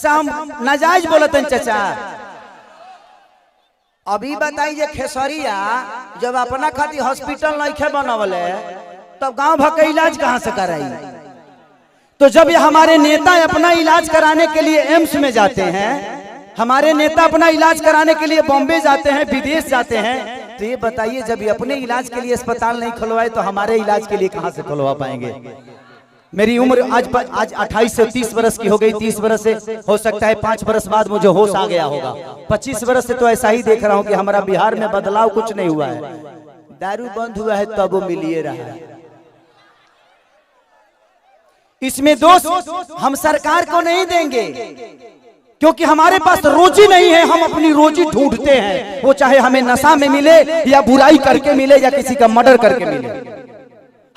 अच्छा हम नाजायज बोलते हैं चाचा। अभी बताइए खेसरिया जब अपना खातिर हॉस्पिटल नहीं बनवले तब गांव भर का इलाज कहां से कराई? तो जब ये हमारे नेता अपना इलाज कराने के लिए एम्स में जाते हैं, हमारे नेता अपना इलाज कराने के लिए बॉम्बे जाते हैं, विदेश जाते हैं, तो ये बताइए जब ये अपने इलाज के लिए अस्पताल नहीं खुलवाए तो हमारे इलाज के लिए कहां से खुलवा पाएंगे? मेरी उम्र आज 28 से 30 बरस की हो गई। 30 बरस से हो सकता है 5 बरस बाद मुझे होश आ गया होगा। 25 बरस से तो ऐसा ही देख रहा हूं कि हमारा बिहार में बदलाव कुछ नहीं हुआ है। दारू बंद हुआ है तब वो मिलिए रहा है। इसमें दोष हम सरकार को नहीं देंगे क्योंकि हमारे पास रोजी नहीं है। हम अपनी रोजी ढूंढते हैं, वो चाहे हमें नशा में मिले या बुराई करके मिले या किसी का मर्डर करके मिले।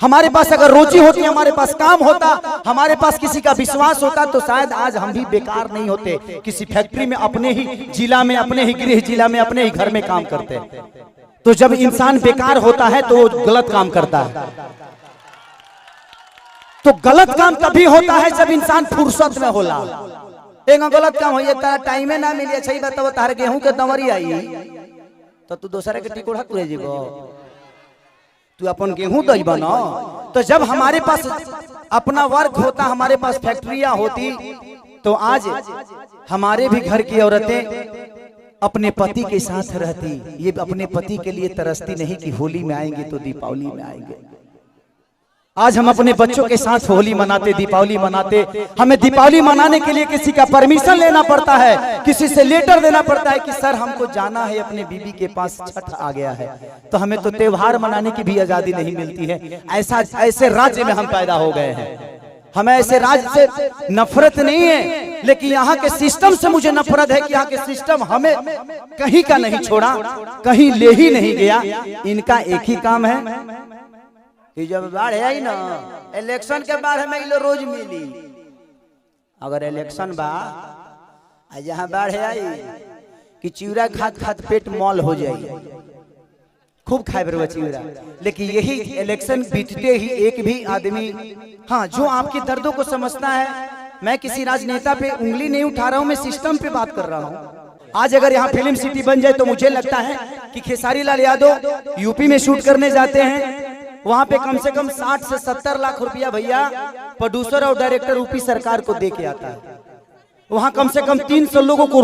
हमारे पास अगर रोजी होती, हमारे पास काम होता, हमारे पास किसी का विश्वास होता तो शायद आज हम भी बेकार नहीं होते। किसी फैक्ट्री में अपने ही जिला में, अपने ही गृह जिला में, अपने ही घर में काम करते। तो जब इंसान बेकार होता है तो वो गलत काम करता है। तो गलत काम तभी होता है जब इंसान फुर्सत में होला। एक गलत काम हो तारा टाइम ना मिले, सही बताओ, तार गेहूं के दवरी आई तो तू दूसरे के टिकोड़ा तुरे जीवो, तू अपन गेहूं दई बना। तो जब हमारे पास अपना वर्क होता, हमारे पास फैक्ट्रियां होती, तो आज हमारे भी घर की औरतें अपने पति के साथ रहती। ये अपने पति के लिए तरसती नहीं कि होली में आएंगे तो दीपावली में आएंगे। आज हम अपने बच्चों के साथ होली मनाते, दीपावली मनाते। हमें दीपावली मनाने के लिए किसी का परमिशन लेना पड़ता है, किसी से लेटर देना पड़ता है कि सर हमको जाना है अपने बीबी के पास, छठ आ गया है। तो हमें तो त्योहार मनाने की भी आजादी नहीं मिलती है। ऐसे राज्य में हम पैदा हो गए हैं। हमें ऐसे राज्य से नफरत नहीं है, लेकिन यहाँ के सिस्टम से मुझे नफरत है कि यहाँ के सिस्टम हमें कहीं का नहीं छोड़ा, कहीं ले ही नहीं गया। इनका एक ही काम है कि जब बाढ़ आई ना, इलेक्शन के बाद हमें लो रोज मिली। अगर इलेक्शन बा जहाँ बाढ़ आई कि चिवड़ा खात खात पेट मॉल हो जाए, खूब खाए बरवा चिवड़ा। लेकिन यही इलेक्शन बीतते ही एक भी आदमी, हाँ, जो आपके दर्दों को समझता है। मैं किसी राजनेता पे उंगली नहीं उठा रहा हूँ, मैं सिस्टम पे बात कर रहा हूँ। आज अगर यहाँ फिल्म सिटी बन जाए तो मुझे लगता है कि खेसारी लाल यादव यूपी में शूट करने जाते हैं, वहां पे कम से कम 60 से 70 लाख रुपया भैया प्रोड्यूसर और डायरेक्टर यूपी सरकार को दे के आता है। वहां कम से कम 300 लोगों को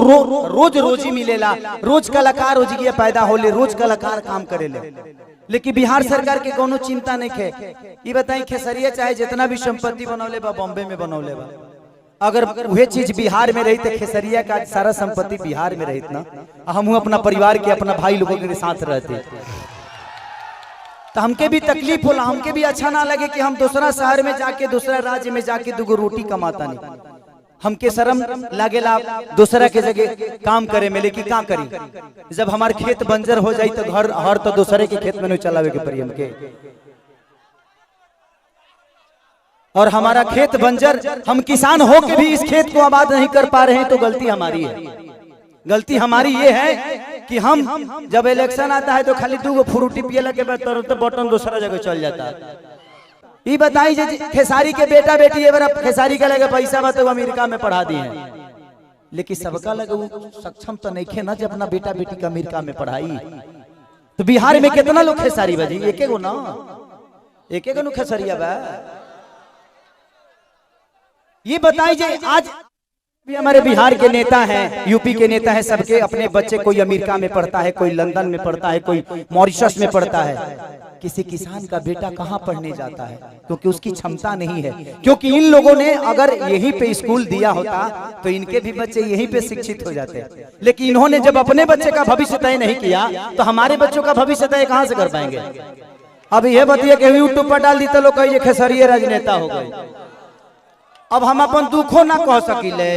रोज रोजी मिलेला, रोज कलाकार रोजी पैदा होले, रोज कलाकार काम करेले। लेकिन बिहार सरकार के कोनो चिंता नहीं है। ये बताई खेसरिया चाहे जितना भी संपत्ति बनौले बा बॉम्बे में बनौले बा, अगर वह चीज बिहार में रही तो खेसरिया का सारा संपत्ति बिहार में रही ना, हम अपना परिवार के, अपना भाई लोगों के साथ रहते तो हमके भी तकलीफ होला, हमके भी अच्छा ना लगे कि हम दूसरा शहर में जाके, दूसरा राज्य में जाके दुगो रोटी कमाता नहीं। हमके शर्म लागेला दूसरा के जगह काम करे में, लेकिन क्या करी जब हमारे खेत बंजर हो जाए तो घर हर तो दूसरे के खेत में नहीं चलावे के पड़ी हमके। और हमारा खेत बंजर, हम किसान हो के भी इस खेत को आबाद नहीं कर पा रहे हैं, तो गलती हमारी है। गलती हमारी ये है कि हम जब इलेक्शन आता है तो खाली 2 फ्रूटी पिए लगे तो बटन दूसरा जगह चल जाता है। ये बताई खेसारी के बेटा बेटी खेसारी का लगे पैसा बा तो अमेरिका में पढ़ा दिए हैं, लेकिन सबका लगे वो सक्षम तो नहीं खे ना जब अपना बेटा बेटी का अमेरिका में पढ़ाई। तो बिहार में कितना लोग खेसारी बजी? एक गो ना, एक खेसरिया बा। ये बताइए आज भी हमारे बिहार के नेता हैं, यूपी के नेता हैं, सबके अपने बच्चे, कोई अमेरिका में पढ़ता है, कोई लंदन में पढ़ता है, कोई मॉरिशस में पढ़ता है। किसी किसान का बेटा कहाँ पढ़ने जाता है? क्योंकि उसकी क्षमता नहीं है। क्योंकि इन लोगों ने अगर यहीं पे स्कूल दिया होता तो इनके भी बच्चे यहीं पे शिक्षित हो जाते। लेकिन इन्होंने जब अपने बच्चे का भविष्य तय नहीं किया तो हमारे बच्चों का भविष्य तय कहाँ से कर पाएंगे? अब ये बताइए कि यूट्यूब पर डाल दी तो लोग कहिए खेसरिया राजनेता हो गए। अब हम अपन दुखों ना कह सकिले।